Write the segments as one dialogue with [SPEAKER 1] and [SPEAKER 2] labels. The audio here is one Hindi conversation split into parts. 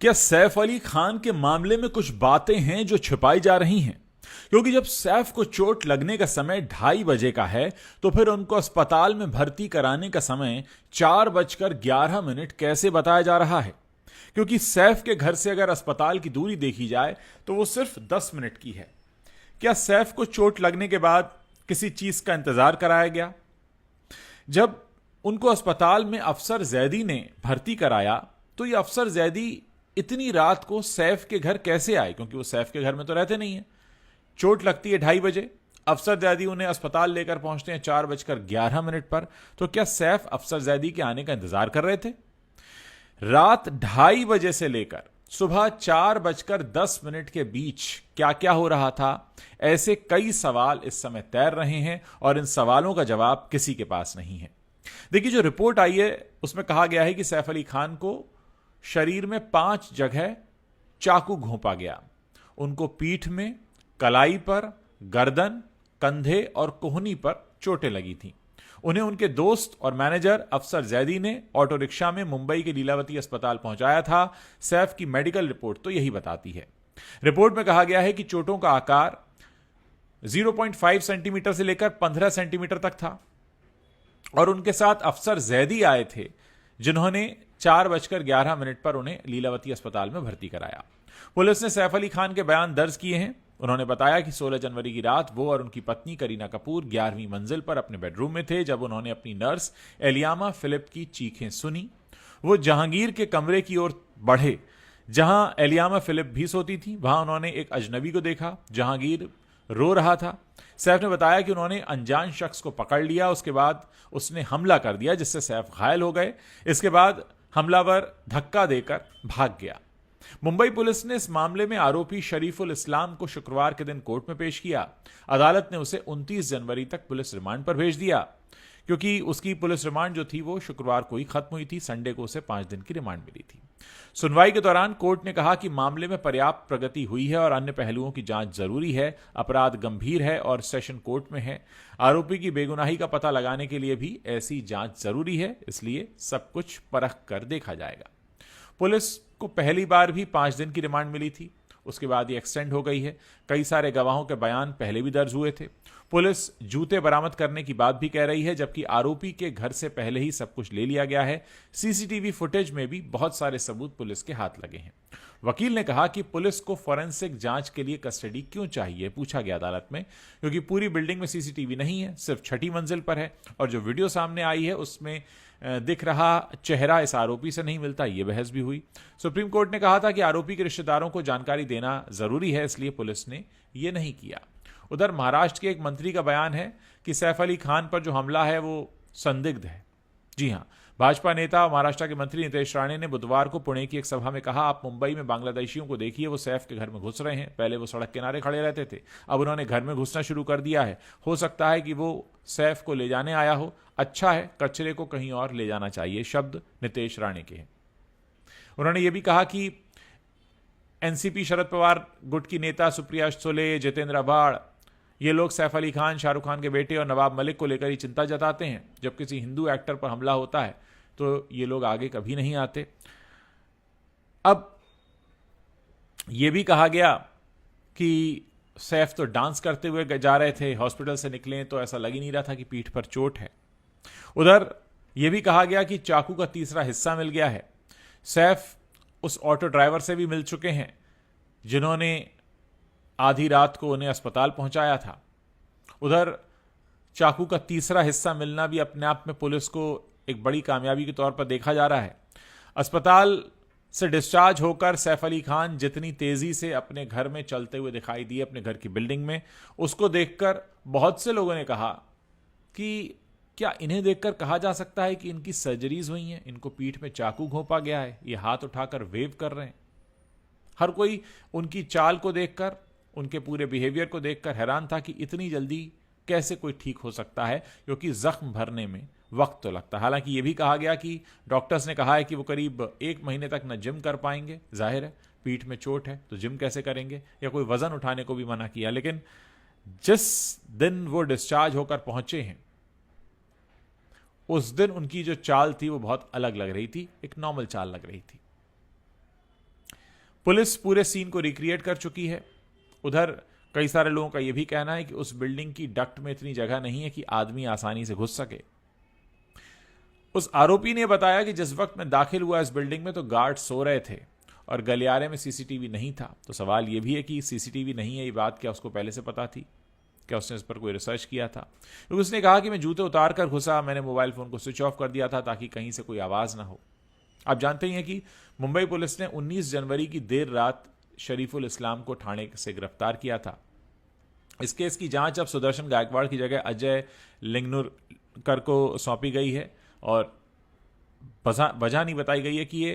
[SPEAKER 1] क्या सैफ अली खान के मामले में कुछ बातें हैं जो छिपाई जा रही हैं? क्योंकि जब सैफ को चोट लगने का समय 2:30 का है, तो फिर उनको अस्पताल में भर्ती कराने का समय 4:11 कैसे बताया जा रहा है? क्योंकि सैफ के घर से अगर अस्पताल की दूरी देखी जाए तो वो सिर्फ 10 मिनट की है। क्या सैफ को चोट लगने के बाद किसी चीज का इंतजार कराया गया? जब उनको अस्पताल में अफसर जैदी ने भर्ती कराया तो ये अफसर जैदी इतनी रात को सैफ के घर कैसे आए? क्योंकि वो सैफ के घर में तो रहते नहीं है। चोट लगती है 2:30, अफसर जैदी उन्हें अस्पताल लेकर पहुंचते हैं 4:11 पर। तो क्या सैफ अफसर जैदी के आने का इंतजार कर रहे थे? रात 2:30 से लेकर सुबह 4:10 के बीच क्या क्या हो रहा था? ऐसे कई सवाल इस समय तैर रहे हैं और इन सवालों का जवाब किसी के पास नहीं है। देखिए, जो रिपोर्ट आई है उसमें कहा गया है कि सैफ अली खान को शरीर में 5 जगह चाकू घोंपा गया। उनको पीठ में, कलाई पर, गर्दन, कंधे और कोहनी पर चोटें लगी थीं। उन्हें उनके दोस्त और मैनेजर अफसर जैदी ने ऑटो रिक्शा में मुंबई के लीलावती अस्पताल पहुंचाया था। सैफ की मेडिकल रिपोर्ट तो यही बताती है। रिपोर्ट में कहा गया है कि चोटों का आकार 0.5 सेंटीमीटर से लेकर 15 सेंटीमीटर तक था और उनके साथ अफसर जैदी आए थे, जिन्होंने 4:11 पर उन्हें लीलावती अस्पताल में भर्ती कराया। पुलिस ने सैफ अली खान के बयान दर्ज किए हैं। उन्होंने बताया कि 16 जनवरी की रात वो और उनकी पत्नी करीना कपूर 11वीं मंजिल पर अपने बेडरूम में थे जब उन्होंने अपनी नर्स एलियामा फिलिप की चीखें सुनी। वो जहांगीर के कमरे की ओर बढ़े जहां एलियामा फिलिप भी सोती थी। वहां उन्होंने एक अजनबी को देखा। जहांगीर रो रहा था। सैफ ने बताया कि उन्होंने अनजान शख्स को पकड़ लिया। उसके बाद उसने हमला कर दिया जिससे सैफ घायल हो गए। इसके बाद हमलावर धक्का देकर भाग गया। मुंबई पुलिस ने इस मामले में आरोपी शरीफुल इस्लाम को शुक्रवार के दिन कोर्ट में पेश किया। अदालत ने उसे 29 जनवरी तक पुलिस रिमांड पर भेज दिया, क्योंकि उसकी पुलिस रिमांड जो थी वो शुक्रवार को ही खत्म हुई थी। संडे को उसे 5 दिन की रिमांड मिली थी। सुनवाई के दौरान कोर्ट ने कहा कि मामले में पर्याप्त प्रगति हुई है और अन्य पहलुओं की जांच जरूरी है। अपराध गंभीर है और सेशन कोर्ट में है। आरोपी की बेगुनाही का पता लगाने के लिए भी ऐसी जांच जरूरी है, इसलिए सब कुछ परख कर देखा जाएगा। पुलिस को पहली बार भी 5 दिन की रिमांड मिली थी, उसके बाद ये एक्सटेंड हो गई है। कई सारे गवाहों के बयान पहले भी दर्ज हुए थे। पुलिस जूते बरामद करने की बात भी कह रही है, जबकि आरोपी के घर से पहले ही सब कुछ ले लिया गया है। सीसीटीवी फुटेज में भी बहुत सारे सबूत पुलिस के हाथ लगे हैं। वकील ने कहा कि पुलिस को फोरेंसिक जांच के लिए कस्टडी क्यों चाहिए, पूछा गया अदालत में। क्योंकि पूरी बिल्डिंग में सीसीटीवी नहीं है, सिर्फ 6ठी मंजिल पर है और जो वीडियो सामने आई है उसमें दिख रहा चेहरा इस आरोपी से नहीं मिलता। यह बहस भी हुई। सुप्रीम कोर्ट ने कहा था कि आरोपी के रिश्तेदारों को जानकारी देना जरूरी है, इसलिए पुलिस ने यह नहीं किया। उधर महाराष्ट्र के एक मंत्री का बयान है कि सैफ अली खान पर जो हमला है वो संदिग्ध है। जी हां, भाजपा नेता महाराष्ट्र के मंत्री नितेश राणे ने बुधवार को पुणे की एक सभा में कहा, आप मुंबई में बांग्लादेशियों को देखिए, वो सैफ के घर में घुस रहे हैं। पहले वो सड़क किनारे खड़े रहते थे, अब उन्होंने घर में घुसना शुरू कर दिया है। हो सकता है कि वो सैफ को ले जाने आया हो। अच्छा है, कचरे को कहीं और ले जाना चाहिए। शब्द नितेश राणे के हैं। उन्होंने ये भी कहा कि एनसीपी शरद पवार गुट की नेता सुप्रिया सुले, जितेंद्र आभाड़, ये लोग सैफ अली खान, शाहरुख खान के बेटे और नवाब मलिक को लेकर ही चिंता जताते हैं। जब किसी हिंदू एक्टर पर हमला होता है तो ये लोग आगे कभी नहीं आते। अब यह भी कहा गया कि सैफ तो डांस करते हुए जा रहे थे, हॉस्पिटल से निकले तो ऐसा लग ही नहीं रहा था कि पीठ पर चोट है। उधर यह भी कहा गया कि चाकू का तीसरा हिस्सा मिल गया है। सैफ उस ऑटो ड्राइवर से भी मिल चुके हैं जिन्होंने आधी रात को उन्हें अस्पताल पहुंचाया था। उधर चाकू का तीसरा हिस्सा मिलना भी अपने आप में पुलिस को एक बड़ी कामयाबी के तौर पर देखा जा रहा है। अस्पताल से डिस्चार्ज होकर सैफ अली खान जितनी तेजी से अपने घर में चलते हुए दिखाई दिए, अपने घर की बिल्डिंग में, उसको देखकर बहुत से लोगों ने कहा कि क्या इन्हें देखकर कहा जा सकता है कि इनकी सर्जरीज हुई हैं, इनको पीठ में चाकू घोंपा गया है, ये हाथ उठाकर वेव कर रहे हैं। हर कोई उनकी चाल को देखकर, उनके पूरे बिहेवियर को देखकर हैरान था कि इतनी जल्दी कैसे कोई ठीक हो सकता है, क्योंकि जख्म भरने में वक्त तो लगता है। हालांकि यह भी कहा गया कि डॉक्टर्स ने कहा है कि वो करीब 1 महीने तक न जिम कर पाएंगे। जाहिर है, पीठ में चोट है तो जिम कैसे करेंगे, या कोई वजन उठाने को भी मना किया। लेकिन जिस दिन वो डिस्चार्ज होकर पहुंचे हैं उस दिन उनकी जो चाल थी वो बहुत अलग लग रही थी, एक नॉर्मल चाल लग रही थी। पुलिस पूरे सीन को रिक्रिएट कर चुकी है। उधर कई सारे लोगों का यह भी कहना है कि उस बिल्डिंग की डक्ट में इतनी जगह नहीं है कि आदमी आसानी से घुस सके। उस आरोपी ने बताया कि जिस वक्त मैं दाखिल हुआ इस बिल्डिंग में तो गार्ड सो रहे थे और गलियारे में सीसीटीवी नहीं था। तो सवाल यह भी है कि सीसीटीवी नहीं है, ये बात क्या उसको पहले से पता थी? क्या उसने इस पर कोई रिसर्च किया था? क्योंकि उसने कहा कि मैं जूते उतार कर घुसा, मैंने मोबाइल फोन को स्विच ऑफ कर दिया था ताकि कहीं से कोई आवाज ना हो। आप जानते ही हैं कि मुंबई पुलिस ने 19 जनवरी की देर रात शरीफुल इस्लाम को थाने से गिरफ्तार किया था। इस केस की जांच अब सुदर्शन गायकवाड़ की जगह अजय लिंगनुरकर को सौंपी गई है और वजह नहीं बताई गई है कि ये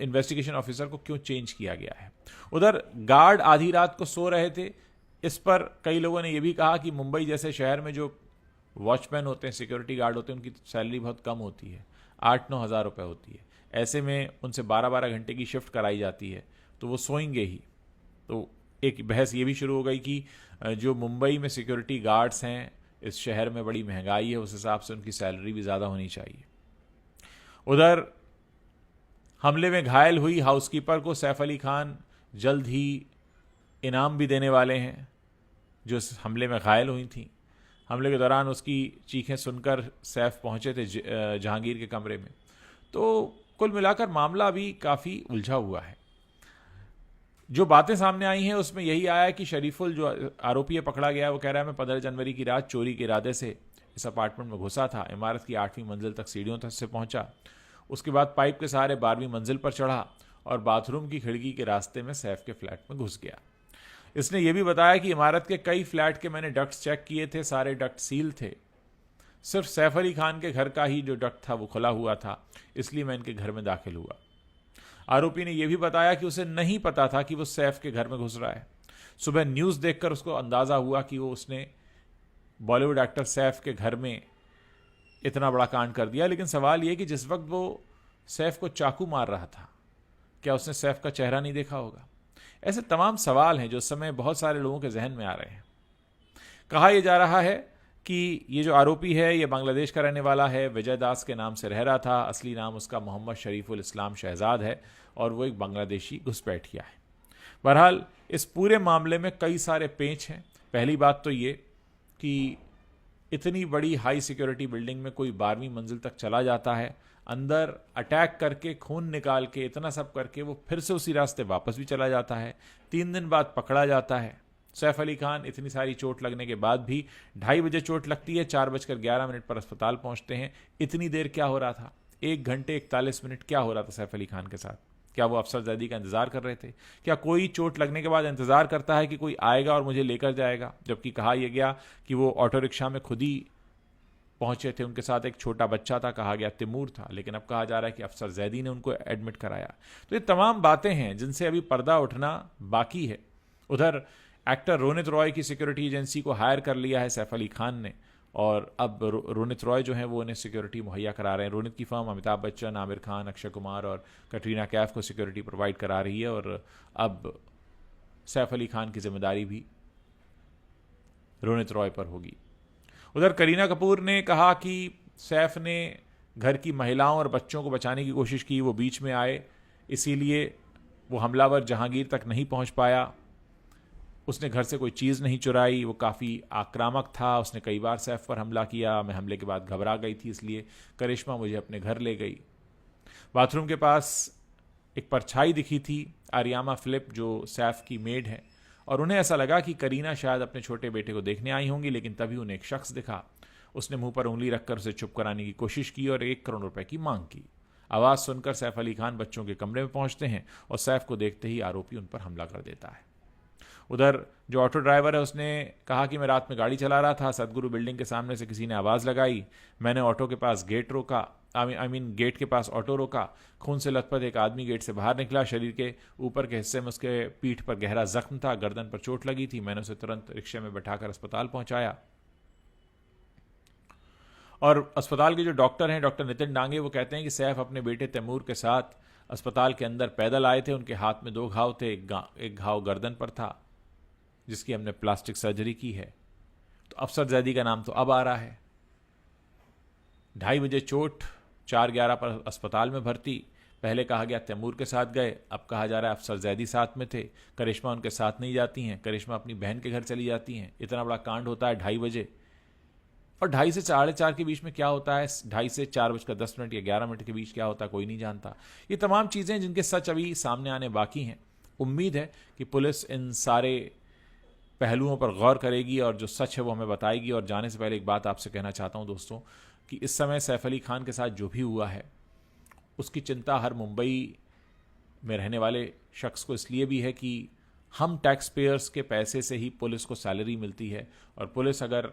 [SPEAKER 1] इन्वेस्टिगेशन ऑफिसर को क्यों चेंज किया गया है। उधर गार्ड आधी रात को सो रहे थे, इस पर कई लोगों ने यह भी कहा कि मुंबई जैसे शहर में जो वॉचमैन होते हैं, सिक्योरिटी गार्ड होते हैं, उनकी सैलरी बहुत कम होती है, 8-9 हज़ार रुपये होती है। ऐसे में उनसे 12-12 घंटे की शिफ्ट कराई जाती है तो वो सोएंगे ही। तो एक बहस ये भी शुरू हो गई कि जो मुंबई में सिक्योरिटी गार्ड्स हैं, इस शहर में बड़ी महंगाई है, उस हिसाब से उनकी सैलरी भी ज़्यादा होनी चाहिए। उधर हमले में घायल हुई हाउसकीपर को सैफ अली खान जल्द ही इनाम भी देने वाले हैं, जो इस हमले में घायल हुई थी। हमले के दौरान उसकी चीखें सुनकर सैफ पहुंचे थे जहांगीर के कमरे में। तो कुल मिलाकर मामला अभी काफ़ी उलझा हुआ है। जो बातें सामने आई हैं उसमें यही आया कि शरीफुल जो आरोपी पकड़ा गया, वो कह रहा है मैं 15 जनवरी की रात चोरी के इरादे से इस अपार्टमेंट में घुसा था, इमारत की 8वीं मंजिल तक सीढ़ियों तक से पहुंचा, उसके बाद पाइप के सहारे 12वीं मंजिल पर चढ़ा और बाथरूम की खिड़की के रास्ते में सैफ के फ्लैट में घुस गया। इसने यह भी बताया कि इमारत के कई फ्लैट के मैंने डक्ट्स चेक किए थे, सारे डक्ट सील थे, सिर्फ सैफ अली खान के घर का ही जो डक्ट था वो खुला हुआ था, इसलिए मैं इनके घर में दाखिल हुआ। आरोपी ने यह भी बताया कि उसे नहीं पता था कि वो सैफ के घर में घुस रहा है। सुबह न्यूज़ देखकर उसको अंदाज़ा हुआ कि वो उसने बॉलीवुड एक्टर सैफ के घर में इतना बड़ा कांड कर दिया। लेकिन सवाल यह कि जिस वक्त वो सैफ को चाकू मार रहा था, क्या उसने सैफ का चेहरा नहीं देखा होगा? ऐसे तमाम सवाल हैं जो इस समय बहुत सारे लोगों के जहन में आ रहे हैं। कहा यह जा रहा है कि ये जो आरोपी है ये बांग्लादेश का रहने वाला है, विजय दास के नाम से रह रहा था, असली नाम उसका मोहम्मद शरीफुल इस्लाम शहजाद है और वो एक बांग्लादेशी घुसपैठिया है। बहरहाल इस पूरे मामले में कई सारे पेंच हैं। पहली बात तो ये कि इतनी बड़ी हाई सिक्योरिटी बिल्डिंग में कोई 12वीं मंजिल तक चला जाता है, अंदर अटैक करके खून निकाल के इतना सब करके वो फिर से उसी रास्ते वापस भी चला जाता है, 3 दिन बाद पकड़ा जाता है। सैफ अली खान इतनी सारी चोट लगने के बाद भी 2:30 बजे चोट लगती है, 4:11 पर अस्पताल पहुंचते हैं। इतनी देर क्या हो रहा था? 1 घंटे 41 मिनट क्या हो रहा था सैफ अली खान के साथ? क्या वो अफसरजैदी का इंतजार कर रहे थे? क्या कोई चोट लगने के बाद इंतजार करता है कि कोई आएगा और मुझे लेकर जाएगा? जबकि कहा यह गया कि वो ऑटो रिक्शा में खुद ही पहुंचे थे, उनके साथ एक छोटा बच्चा था, कहा गया तिमूर था, लेकिन अब कहा जा रहा है कि अफसरजैदी ने उनको एडमिट कराया। तो ये तमाम बातें हैं जिनसे अभी पर्दा उठना बाकी है। उधर एक्टर रोनित रॉय की सिक्योरिटी एजेंसी को हायर कर लिया है सैफ अली खान ने और अब रोनित रॉय जो हैं वो उन्हें सिक्योरिटी मुहैया करा रहे हैं। रोनित की फर्म अमिताभ बच्चन, आमिर खान, अक्षय कुमार और कटरीना कैफ को सिक्योरिटी प्रोवाइड करा रही है और अब सैफ अली खान की जिम्मेदारी भी रोनित रॉय पर होगी। उधर करीना कपूर ने कहा कि सैफ ने घर की महिलाओं और बच्चों को बचाने की कोशिश की, वो बीच में आए, इसीलिए वो हमलावर जहांगीर तक नहीं पहुंच पाया। उसने घर से कोई चीज़ नहीं चुराई, वो काफ़ी आक्रामक था, उसने कई बार सैफ पर हमला किया, मैं हमले के बाद घबरा गई थी, इसलिए करिश्मा मुझे अपने घर ले गई। बाथरूम के पास एक परछाई दिखी थी, आर्यामा फिलिप जो सैफ की मेड है, और उन्हें ऐसा लगा कि करीना शायद अपने छोटे बेटे को देखने आई होंगी, लेकिन तभी उन्हें एक शख्स दिखा। उसने मुंह पर उंगली रखकर उसे चुप कराने की कोशिश की और 1 करोड़ रुपए की मांग की। आवाज़ सुनकर सैफ अली खान बच्चों के कमरे में पहुंचते हैं और सैफ को देखते ही आरोपी उन पर हमला कर देता है। उधर जो ऑटो ड्राइवर है उसने कहा कि मैं रात में गाड़ी चला रहा था, सदगुरु बिल्डिंग के सामने से किसी ने आवाज़ लगाई, मैंने ऑटो के पास गेट रोका, गेट के पास ऑटो रोका, खून से लथपथ एक आदमी गेट से बाहर निकला, शरीर के ऊपर के हिस्से में उसके पीठ पर गहरा जख्म था, गर्दन पर चोट लगी थी, मैंने उसे तुरंत रिक्शे में बैठाकर अस्पताल पहुंचाया। और अस्पताल के जो डॉक्टर हैं, डॉक्टर नितिन डांगे, वो कहते हैं कि सैफ अपने बेटे तैमूर के साथ अस्पताल के अंदर पैदल आए थे, उनके हाथ में 2 घाव थे, एक घाव गर्दन पर था जिसकी हमने प्लास्टिक सर्जरी की है। तो अफसरजैदी का नाम तो अब आ रहा है। 2:30 बजे चोट, 4:11 पर अस्पताल में भर्ती, पहले कहा गया तैमूर के साथ गए, अब कहा जा रहा है अफसर जैदी साथ में थे, करिश्मा उनके साथ नहीं जाती हैं, करिश्मा अपनी बहन के घर चली जाती हैं। इतना बड़ा कांड होता है 2:30 बजे, और 2:30 से 4:30 के बीच में क्या होता है, 2:30 से 4:10 या 11 के बीच क्या होता है कोई नहीं जानता। ये तमाम चीज़ें जिनके सच अभी सामने आने बाकी हैं। उम्मीद है कि पुलिस इन सारे पहलुओं पर गौर करेगी और जो सच है वो हमें बताएगी। और जाने से पहले एक बात आपसे कहना चाहता हूं दोस्तों कि इस समय सैफ अली खान के साथ जो भी हुआ है उसकी चिंता हर मुंबई में रहने वाले शख्स को इसलिए भी है कि हम टैक्स पेयर्स के पैसे से ही पुलिस को सैलरी मिलती है, और पुलिस अगर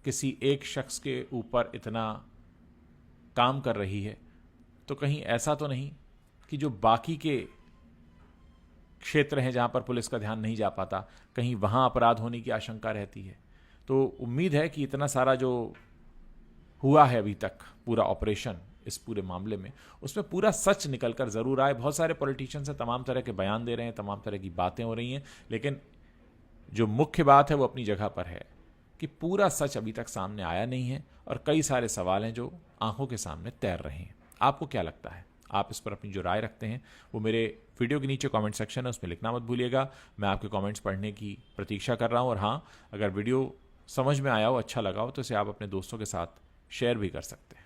[SPEAKER 1] किसी एक शख्स के ऊपर इतना काम कर रही है तो कहीं ऐसा तो नहीं कि जो बाकी के क्षेत्र हैं जहां पर पुलिस का ध्यान नहीं जा पाता, कहीं वहां अपराध होने की आशंका रहती है। तो उम्मीद है कि इतना सारा जो हुआ है अभी तक पूरा ऑपरेशन इस पूरे मामले में, उसमें पूरा सच निकल कर जरूर आए। बहुत सारे पॉलिटिशियंस हैं, तमाम तरह के बयान दे रहे हैं, तमाम तरह की बातें हो रही हैं, लेकिन जो मुख्य बात है वो अपनी जगह पर है कि पूरा सच अभी तक सामने आया नहीं है और कई सारे सवाल हैं जो आंखों के सामने तैर रहे हैं। आपको क्या लगता है? आप इस पर अपनी जो राय रखते हैं वो मेरे वीडियो के नीचे कमेंट सेक्शन है, उसमें लिखना मत भूलिएगा। मैं आपके कमेंट्स पढ़ने की प्रतीक्षा कर रहा हूं। और हाँ, अगर वीडियो समझ में आया हो, अच्छा लगा हो, तो इसे आप अपने दोस्तों के साथ शेयर भी कर सकते हैं।